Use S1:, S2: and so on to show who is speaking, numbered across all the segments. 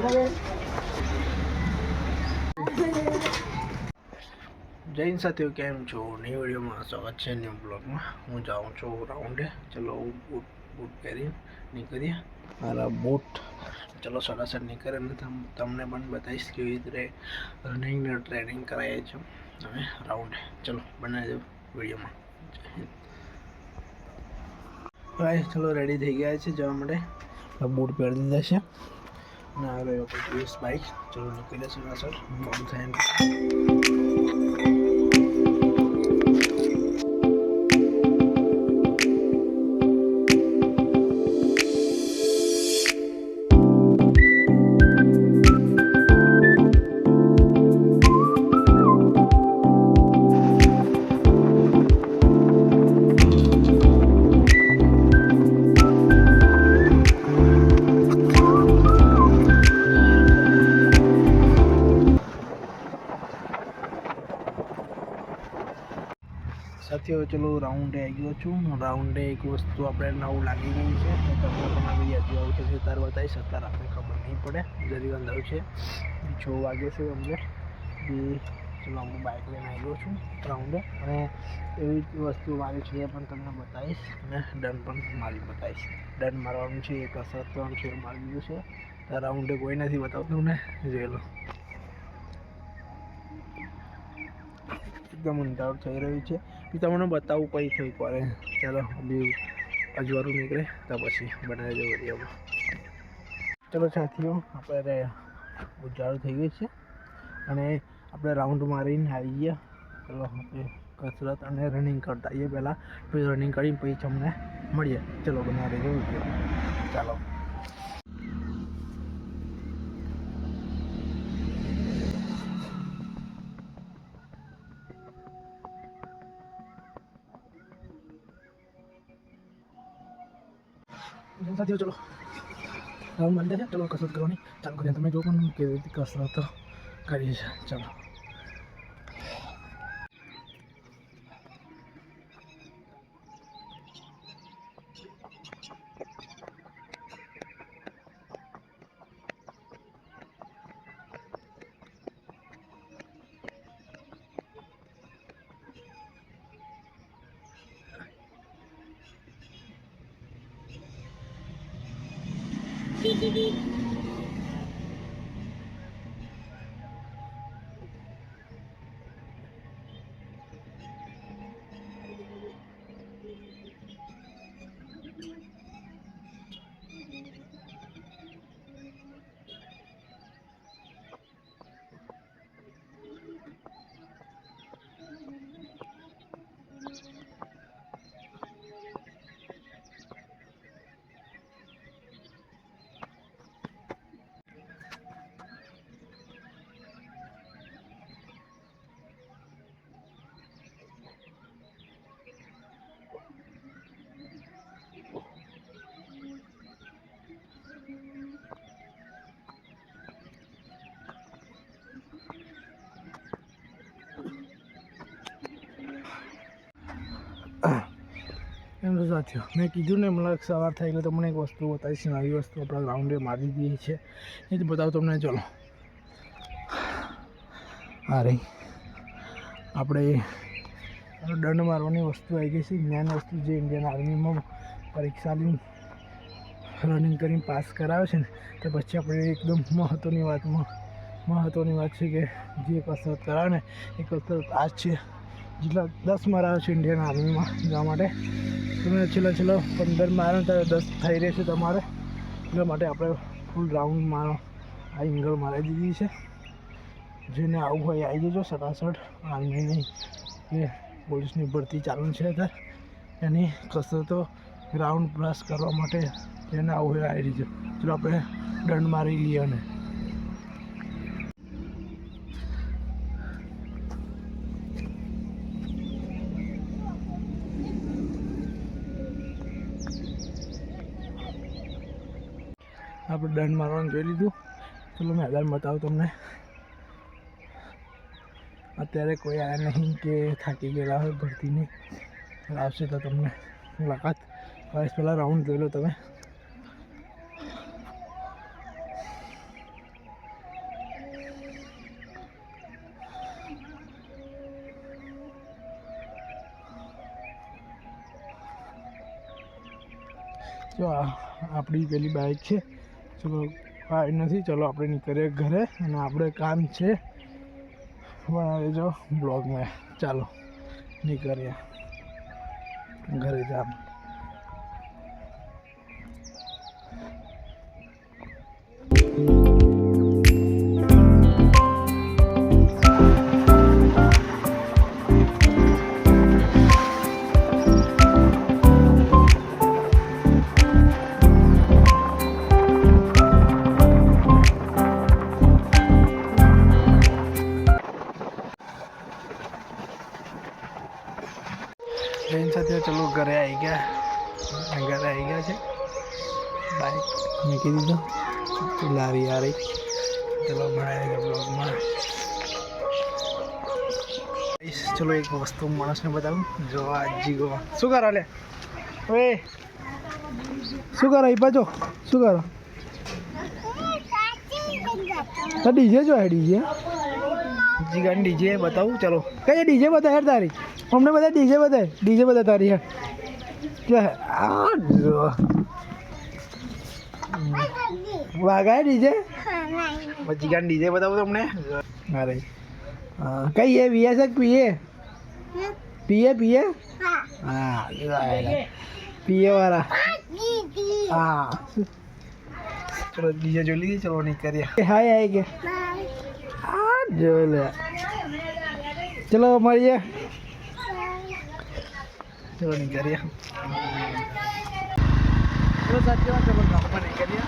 S1: જૈન સાથીઓ કેમ છો? ન્યૂ વિડીયોમાં સ્વાગત છે. ન્યૂ બ્લોગમાં હું જાઉં છું રાઉન્ડે. ચલો બૂટ પહેરી નીકળીએ. મારા બૂટ ચલો સડાસડ નીકળે ને તમને પણ બતાવીશ કેવી રીતે રનિંગને ટ્રેનિંગ કરાવીએ છીએ હવે રાઉન્ડે. ચલો બનાવી દો વિડીયોમાં. ભાઈ ચલો રેડી થઈ ગયા છે જવા માટે. બૂટ પહેરી દીધા છે અને હવે બાઇક ચલો નીકળીએ સડાસડ બંધ થાય. સાથીઓ ચલો રાઉન્ડે આવી ગયો છું. રાઉન્ડે એક વસ્તુ આપણે નવું લાગી ગયું છે તો તમને પણ આવી હજુ આવું થશે ત્યારે બતાવીશ. અત્યારે આપણે ખબર નહીં પડે. જરી અંધારું છે, 6 વાગે છે અમને બી. ચલો હું બાઇક લઈને આવી ગયો છું રાઉન્ડે અને એવી વસ્તુ મારી છે એ પણ તમને બતાવીશ અને ડન પણ મારી બતાવીશ. ડન મારવાનું છે, એક કસરત કરવાનું છે મારી દીધું છે. તો રાઉન્ડે કોઈ નથી બતાવતું ને જોઈ લો. એકદમ અંધારું થઈ રહ્યું છે. તમને બતાવું કઈ થઈ પડે. ચાલો બી અજવાળું નીકળે તો પછી બનાવી દો વિડીયોમાં. ચલો સાથીઓ આપણે ઉજાળું થઈ ગયું છે અને આપણે રાઉન્ડ મારીને આવી ગયા. ચલો આપણે કસરત અને રનિંગ કરતા આવીએ પહેલાં, પછી રનિંગ કરીને પછી તમને મળીએ. ચલો બનાવી દો વિડીયો. ચાલો સાથીઓ ચલો રાઉન્ડ મારી દે. ચલો કસરત કરવાની ચાલુ કરીએ. તમે જો પણ કેવી રીતે કસરત કરીએ છીએ. ચાલો એમ તો સાથીઓ મેં કીધું ને મને સવાર થઈ ગયો તો મને એક વસ્તુ બતાવીશ. આવી વસ્તુ આપણા રાઉન્ડે મારી દઈએ છે એ જ બતાવું તમને. ચલો હા રહી આપણે દંડ મારવાની વસ્તુ આવી ગઈ છે. જ્ઞાન વસ્તુ જે ઇન્ડિયન આર્મીમાં પરીક્ષા લઈને રનિંગ કરીને પાસ કરાવે છે ને તો પછી આપણે એકદમ મહત્ત્વની વાત છે કે જે કસરત કરાવે ને એ કસરત આ જ છે. જેટલા 10 મારાવે છે ઇન્ડિયન આર્મીમાં જવા માટે, તમે છેલ્લા 15 મારો ત્યારે 10 થઈ રહેશે તમારે. એટલા માટે આપણે ફૂલ રાઉન્ડ મારો આ એંગલ મારી દીધી છે. જેને આવું હોય આવી જજો સટાસટ. આર્મીની કે પોલીસની ભરતી ચાલુ છે અત્યારે એની કસરતો રાઉન્ડ પ્લસ કરવા માટે જેને આવું હોય આવી જજો. ચલો આપણે દંડ મારી લઈએ. અને આપણે દંડ મારવાનું જોઈ લીધું. ચલો મેદાન બતાવું તમને. અત્યારે કોઈ આવ્યા નહીં કે થાકી ગયેલા હોય ભરતીની. આવશે તો તમને મુલાકાત કરાવીશ. પહેલાં રાઉન્ડ જોઈ લો તમે. જો આપણી પેલી બાઇક છે. ચલો આવી નથી. ચલો આપણે નીકળીએ ઘરે અને આપણે કામ છે બનાવી જો બ્લોગમાં. ચાલો નીકળીએ ઘરે જવા. બેન સાથે ચલો ઘરે આવી ગયા. ઘરે આવી ગયા છે. બાઇક મૂકી દીધો. લારી આ રહી. ચલો બનાવી બ્લોગમાં. ચલો એક વસ્તુ માણસને બતાવું. જો આ જીગો શું કરો લે ઓય શું કરો એ પાછો શું કરો તો ડીજે જો ડીજે જીગાની ડીજે બતાવું. ચલો કઈ ડીજે બતાવે યાર તારી અમને બધા ડીજે બધા તારી યાર વાગાય ડીજે જીગાની ડીજે બતાવું તમને. અરે કઈ એ વીએ છે પીએ હા પીએ વાળા હા. ચલો ડીજે જોઈ લીધી. ચલો નહીં કરીએ. હાય આય કે હા જો લે. ચલો મળીએ. ચલો નહીં કરીએ. ચલો સાચીમાં ચલો ગામમાં નહીં કરીએ.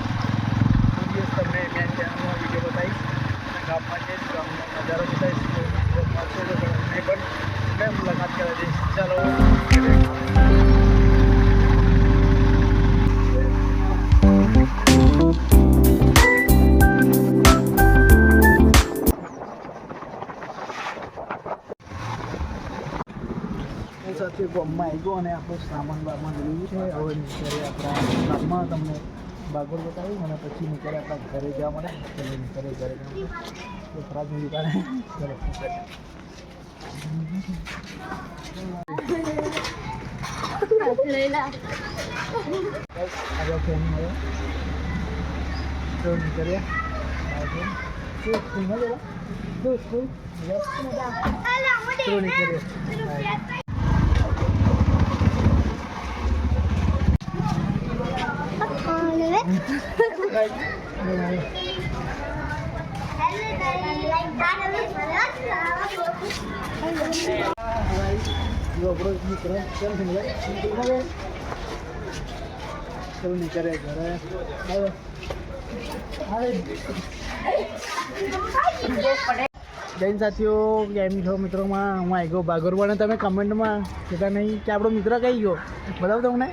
S1: દિવસ તમને મેં ચેનલમાં વિડીયો બતાવીશ. ગામમાં જઈશ ગામનો નજારો બતાવીશ. પણ મેં મુલાકાત કરવા જઈશ. ચાલો સાથે ગામમાં આવી ગયો અને આપણો સામાન બામાન લીધું છે. હવે નીકળે આપણા ગામમાં તમને બાગોળ બતાવ્યું અને પછી નીકળે આપણા ઘરે જવા માટે. ચલો નીકળે ઘરે જવા ખરાબ નહીં કાઢે. ચલો નીકળે. ચલો નીકળે ઘરે. જૈન સાથીઓ કેમ છો મિત્રોમાં હું આવી ગયો બાગોરવાને. તમે કમેન્ટમાં કહેતા નહીં કે આપણો મિત્ર કઈ ગયો બતાવો તમને.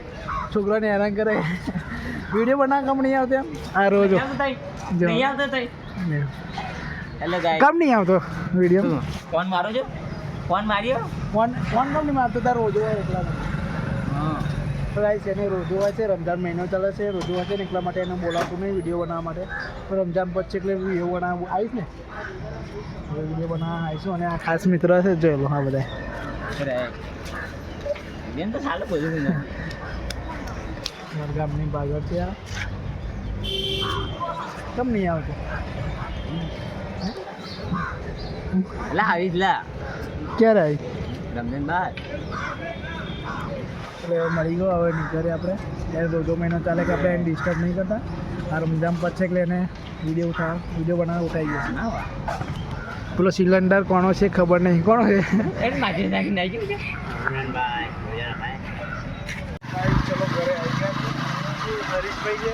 S1: છોકરાને હેરાન કરે. વિડીયો બનાવવા કમ નહીં આવતો એમ. આ રોજ કમ નહીં આવતો વિડીયો.
S2: ફોન મારો છો? ફોન માર્યો?
S1: ફોન કમ નહીં મારતો. તાર રોજો હોય એટલા તો ગાઈસ એને રોજો હોય છે. રમઝાન મહિનો ચાલે છે. રોજો હોય છે ને એટલા માટે એને બોલાવતું નહીં વિડીયો બનાવવા માટે. પણ રમઝાન પછી એટલે વિડીયો બનાવવું આવીશ ને. હવે વિડીયો બનાવવા આવીશું. અને આ ખાસ મિત્ર છે જોઈ લો. હા બધા
S2: બેન તો સારું બધું
S1: મારા ગામની બાગર છે. આ કેમ નહીં આવતું?
S2: લા આવીશ લા.
S1: ક્યારે આવી?
S2: રમઝાન બાદ
S1: એટલે મળી ગયો. હવે નીકળે આપણે. ત્યારે રોજો મહિનો ચાલે કે આપણે એને ડિસ્ટર્બ નહીં કરતા. આ રમઝાન પછી એટલે એને વિડીયો બનાવવા ઉઠાવી ગયો. પેલો સિલિન્ડર કોનો છે ખબર નહીં. કોનો છે?
S2: ચલો ઘરે આવી ગયા. હરીશભાઈ છે.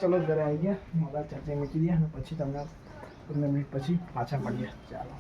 S2: ચલો ઘરે આવી ગયા. મોબાઈલ ચાર્જિંગ મૂકી દઈએ અને પછી તમને 15 મિનિટ પછી પાછા મળીએ. ચાલો.